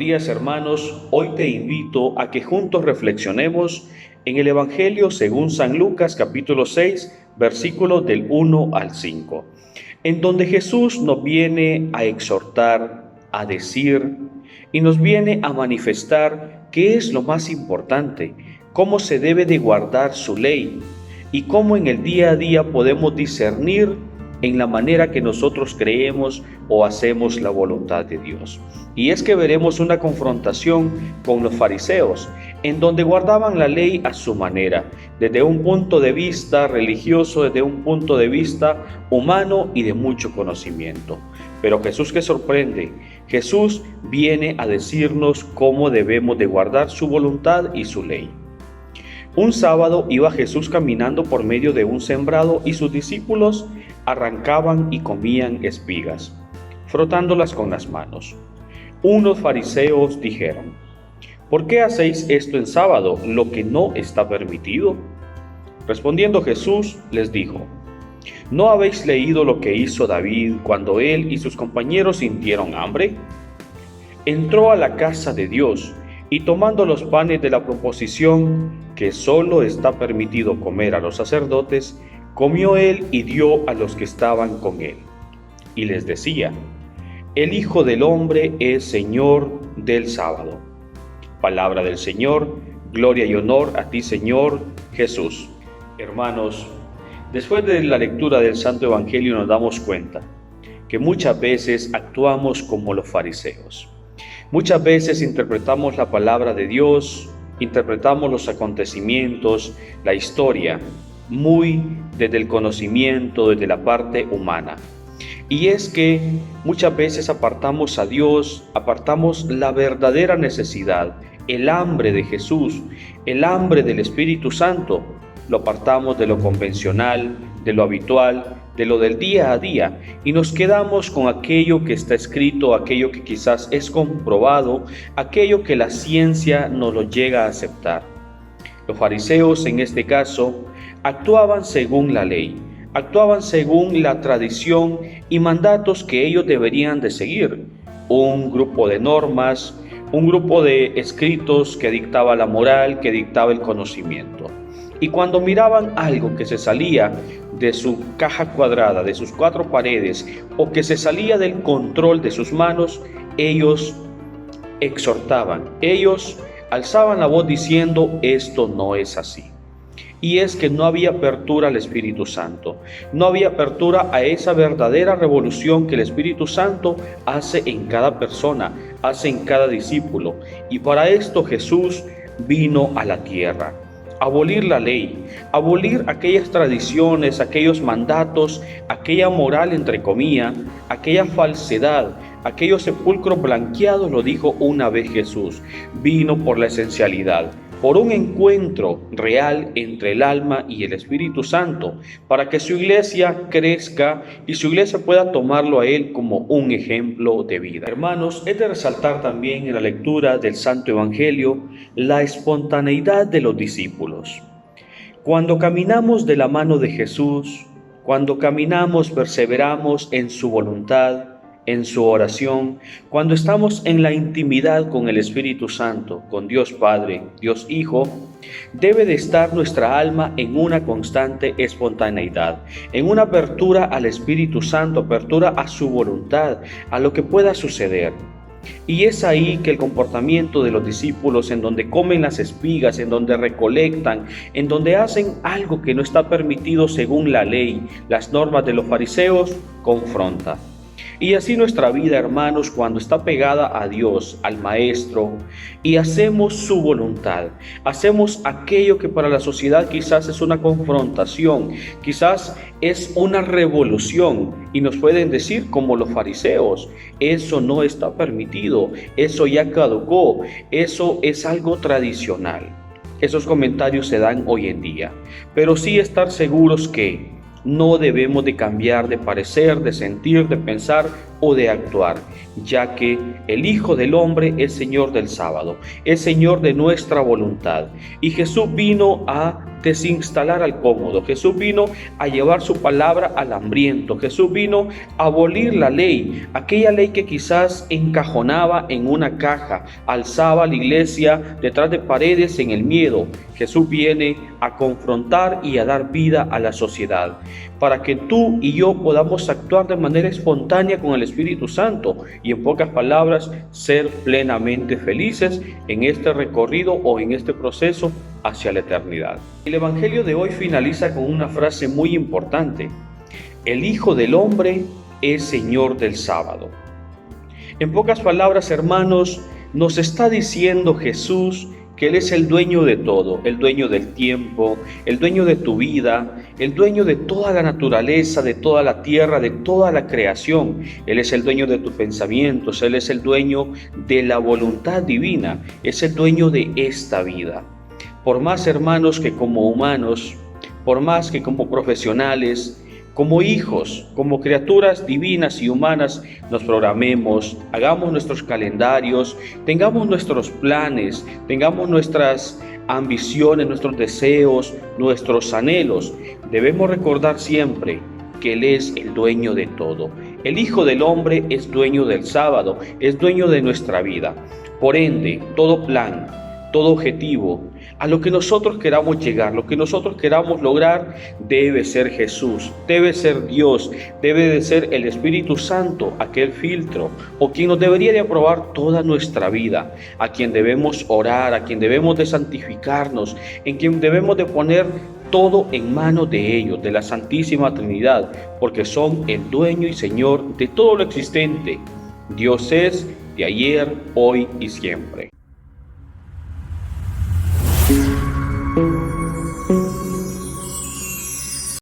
días, hermanos. Hoy te invito a que juntos reflexionemos en el Evangelio según San Lucas capítulo 6, versículos del 1 al 5, en donde Jesús nos viene a exhortar, a decir y nos viene a manifestar qué es lo más importante, cómo se debe de guardar su ley y cómo en el día a día podemos discernir en la manera que nosotros creemos o hacemos la voluntad de Dios. Y es que veremos una confrontación con los fariseos, en donde guardaban la ley a su manera, desde un punto de vista religioso, desde un punto de vista humano y de mucho conocimiento. Pero Jesús, ¿qué sorprende? Jesús viene a decirnos cómo debemos de guardar su voluntad y su ley. Un sábado iba Jesús caminando por medio de un sembrado y sus discípulos arrancaban y comían espigas, frotándolas con las manos. Unos fariseos dijeron: ¿por qué hacéis esto en sábado, lo que no está permitido? Respondiendo Jesús les dijo: ¿no habéis leído lo que hizo David cuando él y sus compañeros sintieron hambre? Entró a la casa de Dios y tomando los panes de la proposición, que solo está permitido comer a los sacerdotes, comió él y dio a los que estaban con él. Y les decía: el Hijo del Hombre es Señor del sábado. Palabra del Señor, gloria y honor a ti, Señor Jesús. Hermanos, después de la lectura del Santo Evangelio nos damos cuenta que muchas veces actuamos como los fariseos. Muchas veces interpretamos la palabra de Dios, interpretamos los acontecimientos, la historia, muy desde el conocimiento, desde la parte humana. Y es que muchas veces apartamos a Dios, apartamos la verdadera necesidad, el hambre de Jesús, el hambre del Espíritu Santo, lo apartamos de lo convencional, de lo habitual, de lo del día a día, y nos quedamos con aquello que está escrito, aquello que quizás es comprobado, aquello que la ciencia nos lo llega a aceptar. Los fariseos, en este caso, actuaban según la ley, actuaban según la tradición y mandatos que ellos deberían de seguir, un grupo de normas, un grupo de escritos que dictaba la moral, que dictaba el conocimiento. Y cuando miraban algo que se salía de su caja cuadrada, de sus cuatro paredes, o que se salía del control de sus manos, ellos exhortaban, ellos alzaban la voz diciendo: esto no es así. Y es que no había apertura al Espíritu Santo, no había apertura a esa verdadera revolución que el Espíritu Santo hace en cada persona, hace en cada discípulo. Y para esto Jesús vino a la tierra. Abolir la ley, abolir aquellas tradiciones, aquellos mandatos, aquella moral entre comillas, aquella falsedad, aquellos sepulcros blanqueados, lo dijo una vez Jesús. Vino por la esencialidad, por un encuentro real entre el alma y el Espíritu Santo, para que su iglesia crezca y su iglesia pueda tomarlo a él como un ejemplo de vida. Hermanos, es de resaltar también en la lectura del Santo Evangelio la espontaneidad de los discípulos. Cuando caminamos de la mano de Jesús, cuando caminamos, perseveramos en su voluntad, en su oración, cuando estamos en la intimidad con el Espíritu Santo, con Dios Padre, Dios Hijo, debe de estar nuestra alma en una constante espontaneidad, en una apertura al Espíritu Santo, apertura a su voluntad, a lo que pueda suceder. Y es ahí que el comportamiento de los discípulos, en donde comen las espigas, en donde recolectan, en donde hacen algo que no está permitido según la ley, las normas de los fariseos, confronta. Y así nuestra vida, hermanos, cuando está pegada a Dios, al Maestro, y hacemos su voluntad, hacemos aquello que para la sociedad quizás es una confrontación, quizás es una revolución, y nos pueden decir como los fariseos: eso no está permitido, eso ya caducó, eso es algo tradicional. Esos comentarios se dan hoy en día, pero sí estar seguros que no debemos de cambiar de parecer, de sentir, de pensar o de actuar, ya que el Hijo del Hombre es Señor del sábado, es Señor de nuestra voluntad. Y Jesús vino a desinstalar al cómodo, Jesús vino a llevar su palabra al hambriento, Jesús vino a abolir la ley, aquella ley que quizás encajonaba en una caja, alzaba a la iglesia detrás de paredes en el miedo. Jesús viene a confrontar y a dar vida a la sociedad, para que tú y yo podamos actuar de manera espontánea con el Espíritu Santo y, en pocas palabras, ser plenamente felices en este recorrido o en este proceso hacia la eternidad. El Evangelio de hoy finaliza con una frase muy importante: el Hijo del Hombre es Señor del sábado. En pocas palabras, hermanos, nos está diciendo Jesús que Él es el dueño de todo, el dueño del tiempo, el dueño de tu vida, el dueño de toda la naturaleza, de toda la tierra, de toda la creación. Él es el dueño de tus pensamientos, Él es el dueño de la voluntad divina, es el dueño de esta vida. Por más, hermanos, que como humanos, por más que como profesionales, como hijos, como criaturas divinas y humanas, nos programemos, hagamos nuestros calendarios, tengamos nuestros planes, tengamos nuestras ambiciones, nuestros deseos, nuestros anhelos, debemos recordar siempre que Él es el dueño de todo. El Hijo del Hombre es dueño del sábado, es dueño de nuestra vida. Por ende, todo plan, todo objetivo, a lo que nosotros queramos llegar, lo que nosotros queramos lograr, debe ser Jesús, debe ser Dios, debe de ser el Espíritu Santo, aquel filtro, o quien nos debería de aprobar toda nuestra vida, a quien debemos orar, a quien debemos de santificarnos, en quien debemos de poner todo en manos de ellos, de la Santísima Trinidad, porque son el dueño y Señor de todo lo existente. Dios es de ayer, hoy y siempre.